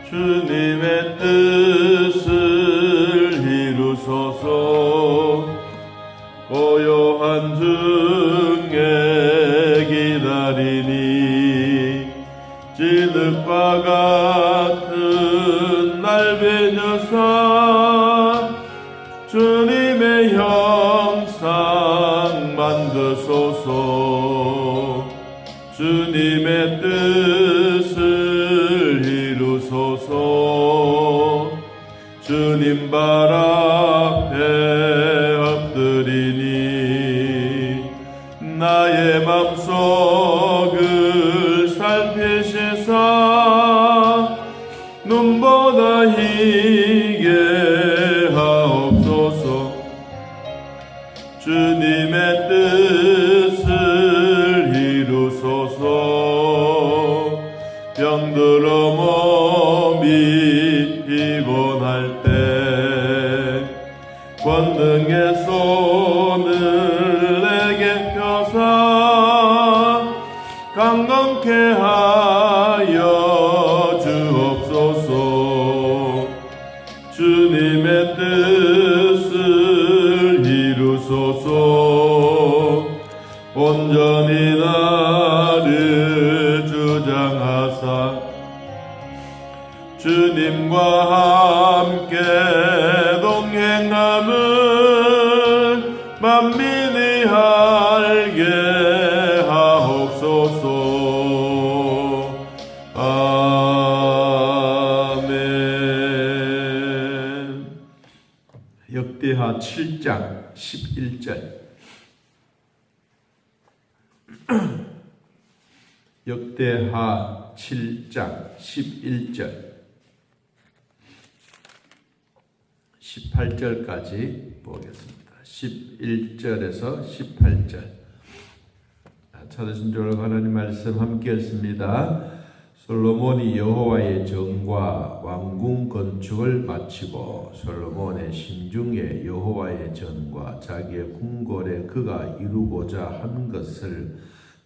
주님의 뜻을 이루소서. 고요한 중에 기다리니 진흙과 같은 날 뵈녀사 주님의 형상 만드소서. 주님의 뜻을 이루소서. 주님 발 앞에 엎드리니 나의 맘속을 살피시사 눈보다 희게 하옵소서. 주님의 뜻을 이루소서. 병들어 몸이 피곤할 때 권능의 손을 내게 펴사 강건케 하여 주옵소서. 주님의 뜻을 이루소서. 온전히 나를 주장하사 주님과 함께 동행함을 만민이 알게 하옵소서. 아멘. 역대하 7장 11절. 역대하 7장 11절 18절까지 보겠습니다. 11절에서 18절. 찾으신 줄 하나님 말씀 함께 읽습니다. 솔로몬이 여호와의 전과 왕궁 건축을 마치고 솔로몬의 심중에 여호와의 전과 자기의 궁궐에 그가 이루고자 한 것을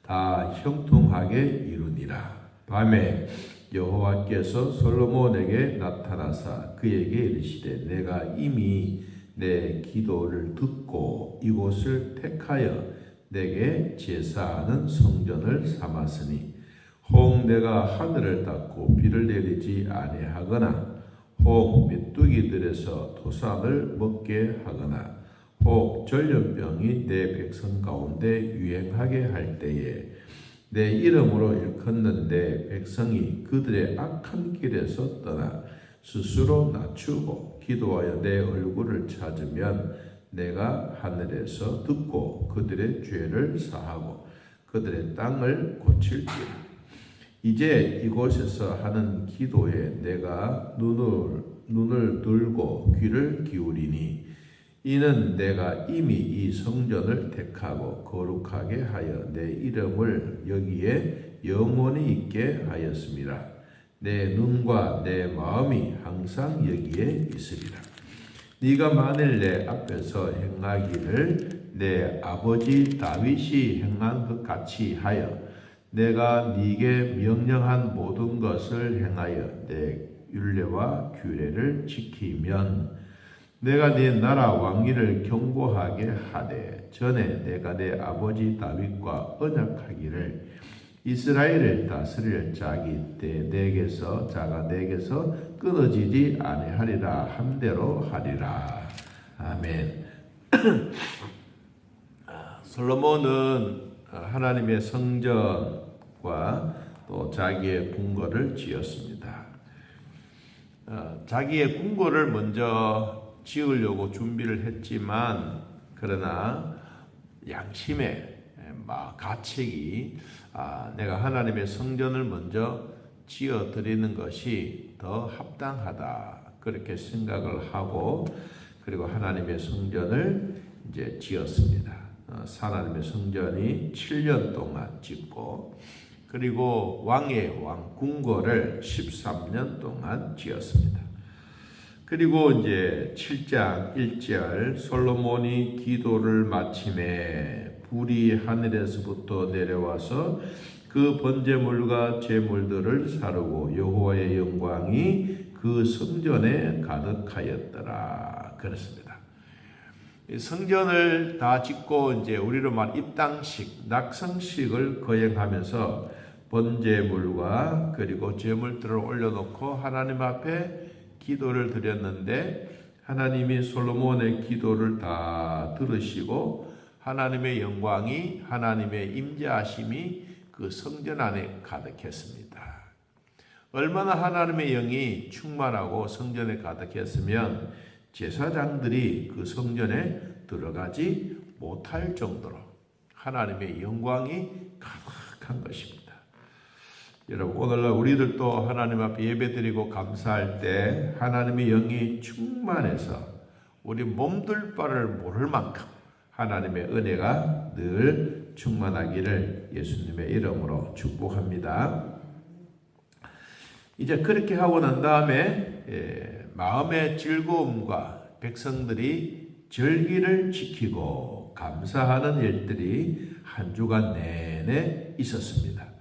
다 형통하게 이루니라. 밤에 여호와께서 솔로몬에게 나타나사 그에게 이르시되 내가 이미 내 기도를 듣고 이곳을 택하여 내게 제사하는 성전을 삼았으니 혹 내가 하늘을 닫고 비를 내리지 아니하거나 혹 메뚜기들에서 토산을 먹게 하거나 혹 전염병이 내 백성 가운데 유행하게 할 때에 내 이름으로 일컫는 내 백성이 그들의 악한 길에서 떠나 스스로 낮추고 기도하여 내 얼굴을 찾으면 내가 하늘에서 듣고 그들의 죄를 사하고 그들의 땅을 고칠지라. 이제 이곳에서 하는 기도에 내가 눈을 들고 귀를 기울이니 이는 내가 이미 이 성전을 택하고 거룩하게 하여 내 이름을 여기에 영원히 있게 하였습니다. 내 눈과 내 마음이 항상 여기에 있으리라. 네가 만일 내 앞에서 행하기를 내 아버지 다윗이 행한 것 같이 하여 내가 네게 명령한 모든 것을 행하여 내 율례와 규례를 지키면 내가 네 나라 왕위를 견고하게 하되 전에 내가 내 아버지 다윗과 언약하기를 이스라엘을 다스릴 자기 때 자가 내게서 끊어지지 아니하리라 함대로 하리라. 아멘. 솔로몬은 하나님의 성전과 또 자기의 궁궐을 지었습니다. 자기의 궁궐을 먼저 지으려고 준비를 했지만 그러나 양심의 가책이 내가 하나님의 성전을 먼저 지어드리는 것이 더 합당하다 그렇게 생각을 하고 그리고 하나님의 성전을 이제 지었습니다. 하나님의 성전이 7년 동안 짓고 그리고 왕의 왕궁궐을 13년 동안 지었습니다. 그리고 이제 7장 1절 솔로몬이 기도를 마침에 불이 하늘에서부터 내려와서 그 번제물과 제물들을 사르고 여호와의 영광이 그 성전에 가득하였더라. 그렇습니다. 성전을 다 짓고 이제 우리로 말 입당식, 낙성식을 거행하면서 번제물과 그리고 제물들을 올려놓고 하나님 앞에 기도를 드렸는데 하나님이 솔로몬의 기도를 다 들으시고 하나님의 영광이, 하나님의 임재하심이 그 성전 안에 가득했습니다. 얼마나 하나님의 영이 충만하고 성전에 가득했으면 제사장들이 그 성전에 들어가지 못할 정도로 하나님의 영광이 가득한 것입니다. 여러분, 오늘날 우리들도 하나님 앞에 예배드리고 감사할 때 하나님의 영이 충만해서 우리 몸둘 바를 모를 만큼 하나님의 은혜가 늘 충만하기를 예수님의 이름으로 축복합니다. 이제 그렇게 하고 난 다음에 마음의 즐거움과 백성들이 절기를 지키고 감사하는 일들이 한 주간 내내 있었습니다.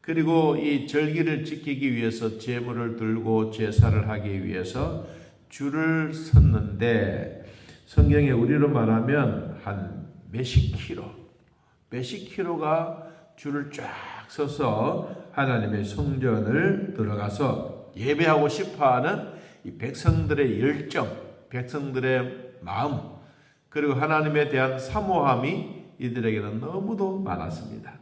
그리고 이 절기를 지키기 위해서 제물을 들고 제사를 하기 위해서 줄을 섰는데 성경에 우리로 말하면 한 몇십 킬로가 줄을 쫙 서서 하나님의 성전을 들어가서 예배하고 싶어하는 이 백성들의 열정, 백성들의 마음, 그리고 하나님에 대한 사모함이 이들에게는 너무도 많았습니다.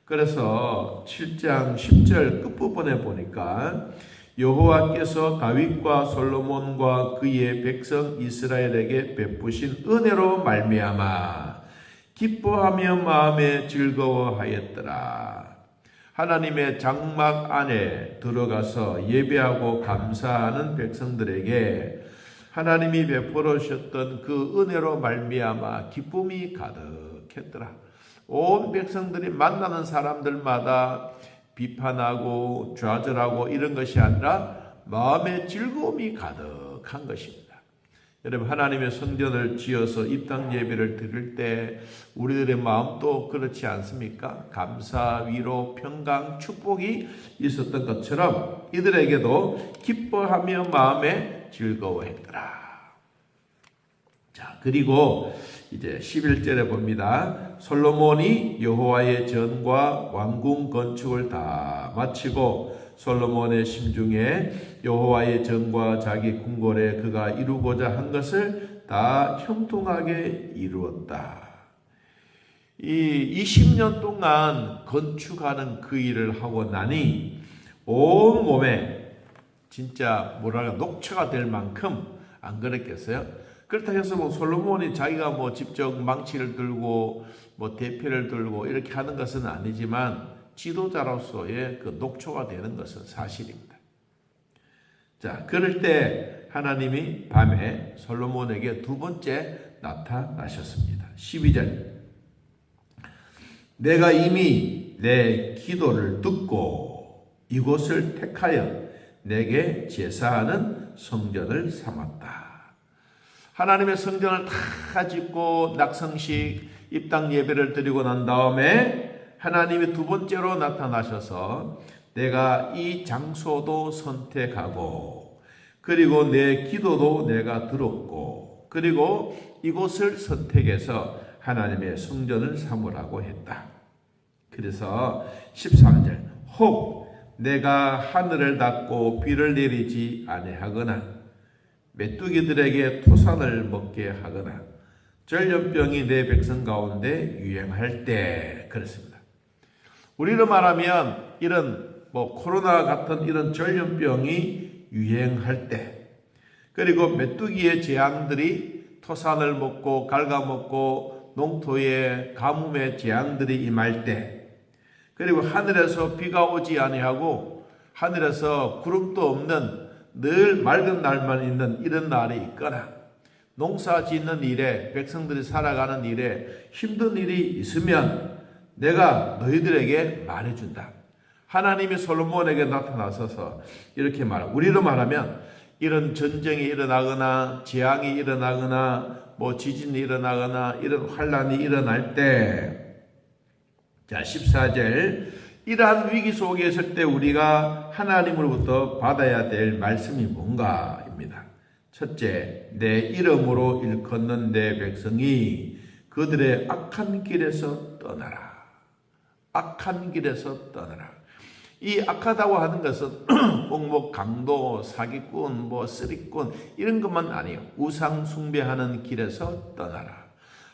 그래서 7장 10절 끝부분에 보니까 여호와께서 다윗과 솔로몬과 그의 백성 이스라엘에게 베푸신 은혜로 말미암아 기뻐하며 마음에 즐거워하였더라. 하나님의 장막 안에 들어가서 예배하고 감사하는 백성들에게 하나님이 베풀어 주셨던 그 은혜로 말미암아 기쁨이 가득했더라. 온 백성들이 만나는 사람들마다 비판하고 좌절하고 이런 것이 아니라 마음의 즐거움이 가득한 것입니다. 여러분, 하나님의 성전을 지어서 입당 예배를 드릴 때 우리들의 마음도 그렇지 않습니까? 감사, 위로, 평강, 축복이 있었던 것처럼 이들에게도 기뻐하며 마음에 즐거워했더라. 자, 그리고 이제 11절에 봅니다. 솔로몬이 여호와의 전과 왕궁 건축을 다 마치고 솔로몬의 심중에 여호와의 전과 자기 궁궐에 그가 이루고자 한 것을 다 형통하게 이루었다. 이 20년 동안 건축하는 그 일을 하고 나니 온 몸에 진짜 뭐랄까 녹초가 될 만큼 안 그랬겠어요? 그렇다 해서 뭐 솔로몬이 자기가 뭐 직접 망치를 들고 뭐 대패를 들고 이렇게 하는 것은 아니지만 지도자로서의 그 녹초가 되는 것은 사실입니다. 자, 그럴 때 하나님이 밤에 솔로몬에게 두 번째 나타나셨습니다. 12절. 내가 이미 내 기도를 듣고 이곳을 택하여 내게 제사하는 성전을 삼았다. 하나님의 성전을 다 짓고 낙성식 입당 예배를 드리고 난 다음에 하나님이 두 번째로 나타나셔서 내가 이 장소도 선택하고 그리고 내 기도도 내가 들었고 그리고 이곳을 선택해서 하나님의 성전을 삼으라고 했다. 그래서 13절 혹 내가 하늘을 닫고 비를 내리지 아니하거나 메뚜기들에게 토산을 먹게 하거나 전염병이 내 백성 가운데 유행할 때 그렇습니다. 우리로 말하면 이런 뭐 코로나 같은 이런 전염병이 유행할 때 그리고 메뚜기의 재앙들이 토산을 먹고 갉아먹고 농토에 가뭄의 재앙들이 임할 때 그리고 하늘에서 비가 오지 아니하고 하늘에서 구름도 없는 늘 맑은 날만 있는 이런 날이 있거나 농사 짓는 일에 백성들이 살아가는 일에 힘든 일이 있으면 내가 너희들에게 말해준다. 하나님이 솔로몬에게 나타나셔서 이렇게 말하고 우리로 말하면 이런 전쟁이 일어나거나 재앙이 일어나거나 뭐 지진이 일어나거나 이런 환란이 일어날 때 자 14절 이러한 위기 속에 있을 때 우리가 하나님으로부터 받아야 될 말씀이 뭔가입니다. 첫째, 내 이름으로 일컫는 내 백성이 그들의 악한 길에서 떠나라. 악한 길에서 떠나라. 이 악하다고 하는 것은 꼭 뭐 강도, 사기꾼, 뭐 쓰리꾼 이런 것만 아니에요. 우상 숭배하는 길에서 떠나라.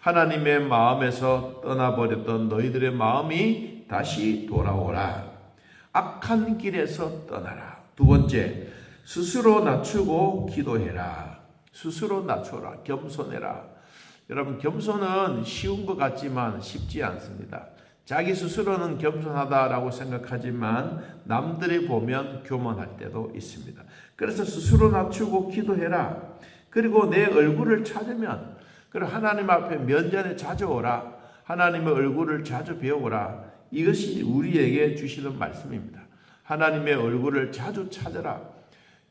하나님의 마음에서 떠나버렸던 너희들의 마음이 다시 돌아오라. 악한 길에서 떠나라. 두 번째, 스스로 낮추고 기도해라. 스스로 낮춰라. 겸손해라. 여러분, 겸손은 쉬운 것 같지만 쉽지 않습니다. 자기 스스로는 겸손하다라고 생각하지만 남들이 보면 교만할 때도 있습니다. 그래서 스스로 낮추고 기도해라. 그리고 내 얼굴을 찾으면, 그리고 하나님 앞에 면전에 자주 오라. 하나님의 얼굴을 자주 배우라. 이것이 우리에게 주시는 말씀입니다. 하나님의 얼굴을 자주 찾으라.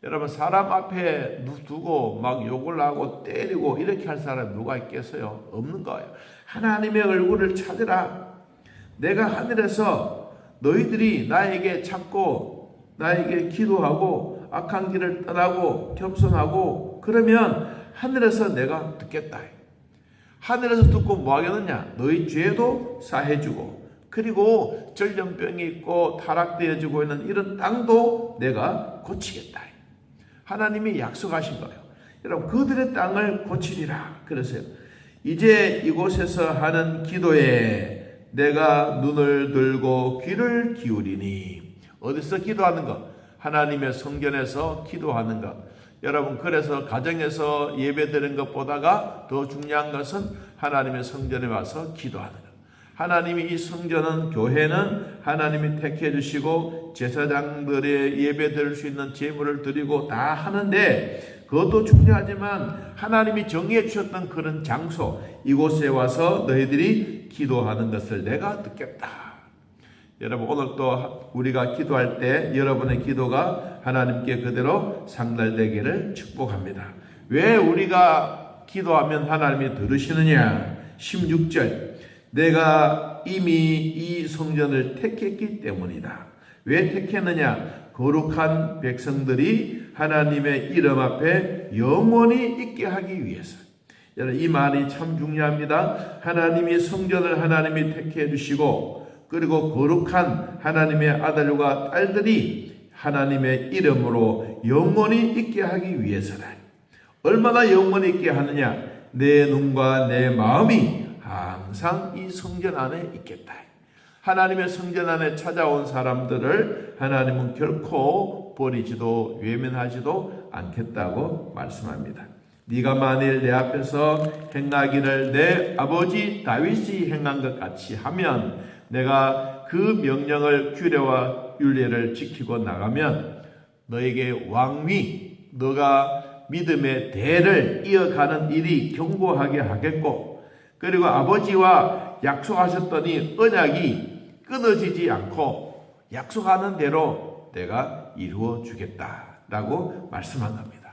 여러분, 사람 앞에 두고 막 욕을 하고 때리고 이렇게 할 사람이 누가 있겠어요? 없는 거예요. 하나님의 얼굴을 찾으라. 내가 하늘에서 너희들이 나에게 찾고 나에게 기도하고 악한 길을 떠나고 겸손하고 그러면 하늘에서 내가 듣겠다. 하늘에서 듣고 뭐 하겠느냐? 너희 죄도 사해주고 그리고 전염병이 있고 타락되어지고 있는 이런 땅도 내가 고치겠다. 하나님이 약속하신 거예요. 여러분, 그들의 땅을 고치리라. 그러세요. 이제 이곳에서 하는 기도에 내가 눈을 들고 귀를 기울이니. 어디서 기도하는 것? 하나님의 성전에서 기도하는 것. 여러분, 그래서 가정에서 예배드리는 것보다가 더 중요한 것은 하나님의 성전에 와서 기도하는 것. 하나님이 이 성전은, 교회는 하나님이 택해 주시고 제사장들의 예배 드릴 수 있는 제물을 드리고 다 하는데, 그것도 중요하지만 하나님이 정해 주셨던 그런 장소, 이곳에 와서 너희들이 기도하는 것을 내가 듣겠다. 여러분, 오늘 또 우리가 기도할 때 여러분의 기도가 하나님께 그대로 상달되기를 축복합니다. 왜 우리가 기도하면 하나님이 들으시느냐? 16절, 내가 이미 이 성전을 택했기 때문이다. 왜 택했느냐? 거룩한 백성들이 하나님의 이름 앞에 영원히 있게 하기 위해서. 여러분, 이 말이 참 중요합니다. 하나님이 성전을 하나님이 택해 주시고 그리고 거룩한 하나님의 아들과 딸들이 하나님의 이름으로 영원히 있게 하기 위해서다. 얼마나 영원히 있게 하느냐? 내 눈과 내 마음이 항상 이 성전 안에 있겠다. 하나님의 성전 안에 찾아온 사람들을 하나님은 결코 버리지도 외면하지도 않겠다고 말씀합니다. 네가 만일 내 앞에서 행하기를 내 아버지 다윗이 행한 것 같이 하면, 내가 그 명령을 규례와 율례를 지키고 나가면 너에게 왕위, 너가 믿음의 대를 이어가는 일이 견고하게 하겠고, 그리고 아버지와 약속하셨더니 언약이 끊어지지 않고 약속하는 대로 내가 이루어 주겠다라고 말씀한 겁니다.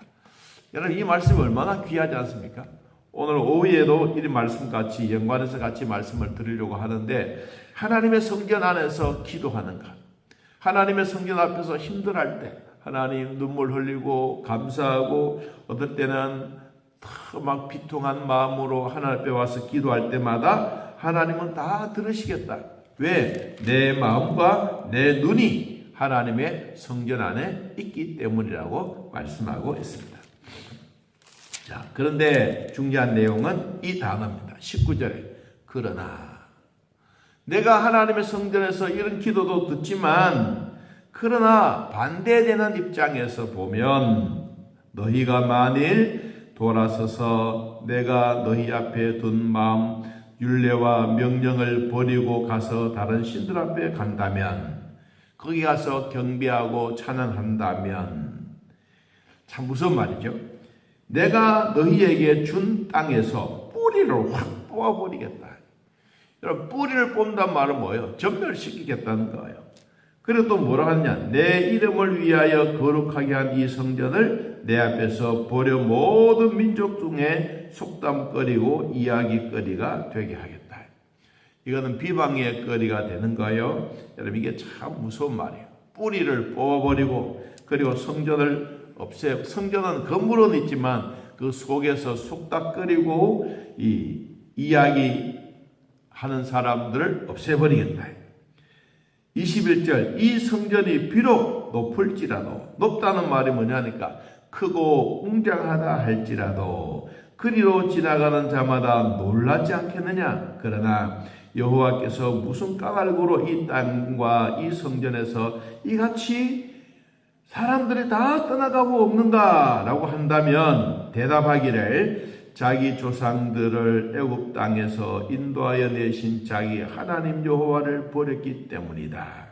여러분, 이 말씀이 얼마나 귀하지 않습니까? 오늘 오후에도 이 말씀같이 연관해서 같이 말씀을 드리려고 하는데, 하나님의 성전 안에서 기도하는 것, 하나님의 성전 앞에서 힘들할 때 하나님 눈물 흘리고 감사하고 어떨 때는 막 비통한 마음으로 하나님 앞에 와서 기도할 때마다 하나님은 다 들으시겠다. 왜? 내 마음과 내 눈이 하나님의 성전 안에 있기 때문이라고 말씀하고 있습니다. 자, 그런데 중요한 내용은 이 단어입니다. 19절에 그러나. 내가 하나님의 성전에서 이런 기도도 듣지만, 그러나 반대되는 입장에서 보면 너희가 만일 돌아서서 내가 너희 앞에 둔 마음 율례와 명령을 버리고 가서 다른 신들 앞에 간다면, 거기 가서 경배하고 찬양한다면, 참 무서운 말이죠. 내가 너희에게 준 땅에서 뿌리를 확 뽑아버리겠다. 여러분, 뿌리를 뽑는다는 말은 뭐예요? 전멸시키겠다는 거예요. 그리고 또 뭐라 하느냐? 내 이름을 위하여 거룩하게 한 이 성전을 내 앞에서 버려 모든 민족 중에 속담거리고 이야기거리가 되게 하겠다. 이거는 비방의 거리가 되는 거예요. 여러분 이게 참 무서운 말이에요. 뿌리를 뽑아버리고 그리고 성전을 없애요. 성전은 건물은 있지만 그 속에서 속닥거리고 이 이야기 하는 사람들을 없애버리겠다. 21절 이 성전이 비록 높을지라도 높다는 말이 뭐냐니까 크고 웅장하다 할지라도 그리로 지나가는 자마다 놀라지 않겠느냐. 그러나 여호와께서 무슨 까닭으로 이 땅과 이 성전에서 이같이 사람들이 다 떠나가고 없는가 라고 한다면 대답하기를 자기 조상들을 애굽 땅에서 인도하여 내신 자기 하나님 여호와를 버렸기 때문이다.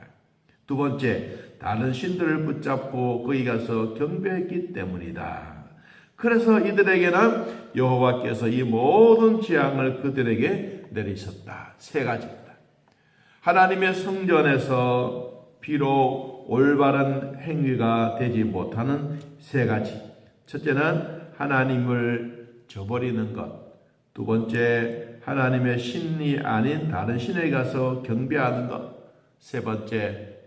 두 번째, 다른 신들을 붙잡고 거기 가서 경배했기 때문이다. 그래서 이들에게는 여호와께서 이 모든 재앙을 그들에게 내리셨다. 세 가지입니다. 하나님의 성전에서 비록 올바른 행위가 되지 못하는 세 가지. 첫째는 하나님을 저버리는 것. 두 번째, 하나님의 신이 아닌 다른 신에 가서 경배하는 것. 세 번째,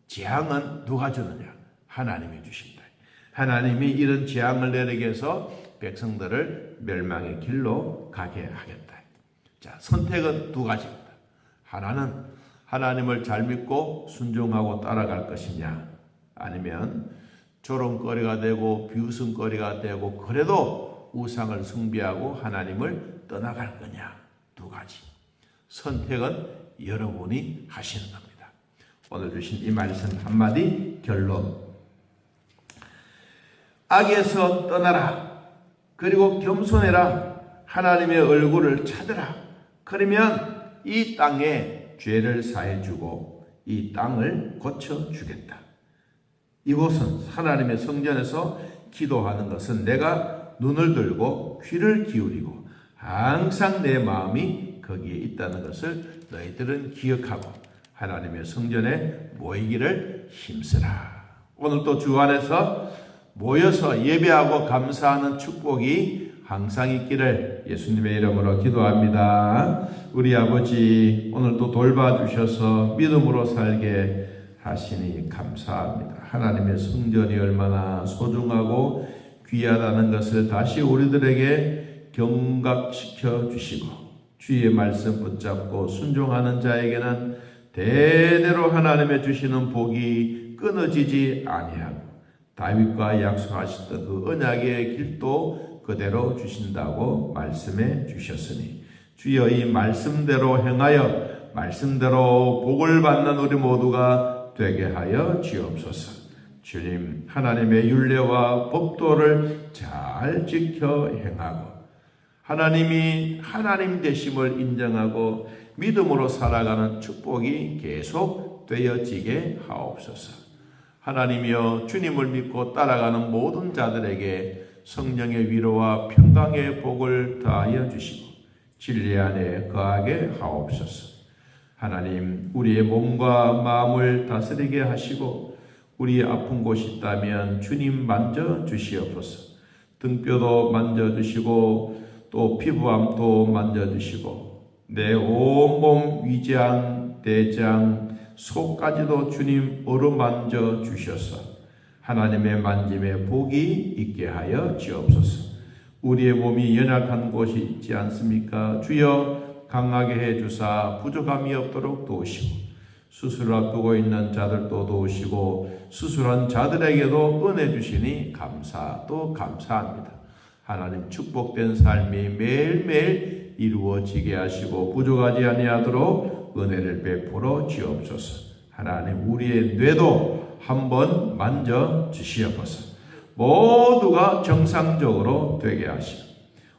재앙은 누가 주느냐? 하나님이 주신다. 하나님이 이런 재앙을 내리게 해서 백성들을 멸망의 길로 가게 하겠다. 자, 선택은 두 가지입니다. 하나는 하나님을 잘 믿고 순종하고 따라갈 것이냐, 아니면 조롱거리가 되고 비웃음거리가 되고 그래도 우상을 숭배하고 하나님을 떠나갈 거냐. 두 가지. 선택은 여러분이 하시는 겁니다. 오늘 주신 이 말씀 한마디 결론. 악에서 떠나라. 그리고 겸손해라. 하나님의 얼굴을 찾으라. 그러면 이 땅에 죄를 사해주고 이 땅을 고쳐주겠다. 이곳은 하나님의 성전에서 기도하는 것은 내가 눈을 들고 귀를 기울이고 항상 내 마음이 거기에 있다는 것을 너희들은 기억하고 하나님의 성전에 모이기를 힘쓰라. 오늘 또 주 안에서 모여서 예배하고 감사하는 축복이 항상 있기를 예수님의 이름으로 기도합니다. 우리 아버지 오늘도 돌봐주셔서 믿음으로 살게 하시니 감사합니다. 하나님의 성전이 얼마나 소중하고 귀하다는 것을 다시 우리들에게 경각시켜 주시고 주의 말씀 붙잡고 순종하는 자에게는 대대로 하나님의 주시는 복이 끊어지지 아니하고 다윗과 약속하셨던 그 언약의 길도 그대로 주신다고 말씀해 주셨으니 주여 이 말씀대로 행하여 말씀대로 복을 받는 우리 모두가 되게 하여 주옵소서. 주님, 하나님의 율례와 법도를 잘 지켜 행하고 하나님이 하나님 되심을 인정하고 믿음으로 살아가는 축복이 계속 되어지게 하옵소서. 하나님이여, 주님을 믿고 따라가는 모든 자들에게 성령의 위로와 평강의 복을 다하여 주시고 진리 안에 거하게 하옵소서. 하나님, 우리의 몸과 마음을 다스리게 하시고 우리의 아픈 곳이 있다면 주님 만져 주시옵소서. 등뼈도 만져 주시고 또 피부암도 만져 주시고 내 온몸 위장, 대장, 속까지도 주님 어루만져 주셔서 하나님의 만짐의 복이 있게 하여 주옵소서. 우리의 몸이 연약한 곳이 있지 않습니까? 주여 강하게 해주사 부족함이 없도록 도우시고 수술을 앞두고 있는 자들도 도우시고 수술한 자들에게도 은혜 주시니 감사 또 감사합니다. 하나님 축복된 삶이 매일매일 이루어지게 하시고 부족하지 아니하도록 은혜를 베풀어 주옵소서. 하나님 우리의 뇌도 한번 만져 주시옵소서. 모두가 정상적으로 되게 하시고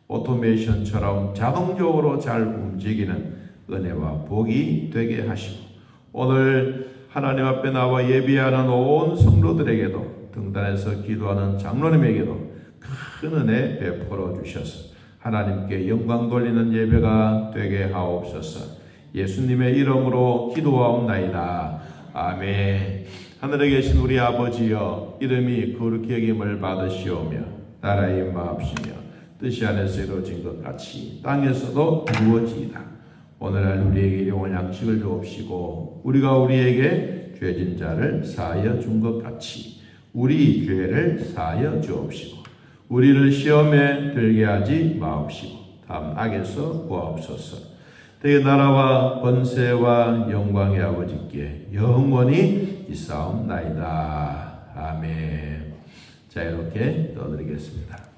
오토메이션처럼 자동적으로 잘 움직이는 은혜와 복이 되게 하시고 오늘 하나님 앞에 나와 예배하는 온 성도들에게도 등단해서 기도하는 장로님에게도 큰 은혜 베풀어 주셔서 하나님께 영광 돌리는 예배가 되게 하옵소서. 예수님의 이름으로 기도하옵나이다. 아멘. 하늘에 계신 우리 아버지여, 이름이 거룩히 여김을 받으시오며 나라의 임하옵시며 뜻이 안에서 이루어진 것 같이 땅에서도 이루어지이다. 오늘날 우리에게 영원 양식을 주옵시고 우리가 우리에게 죄진 자를 사하여 준 것 같이 우리 죄를 사하여 주옵시고 우리를 시험에 들게 하지 마옵시고 다음 악에서 구하옵소서. 대의 나라와 권세와 영광의 아버지께 영원히 있사옵나이다. 아멘. 자, 이렇게 떠드리겠습니다.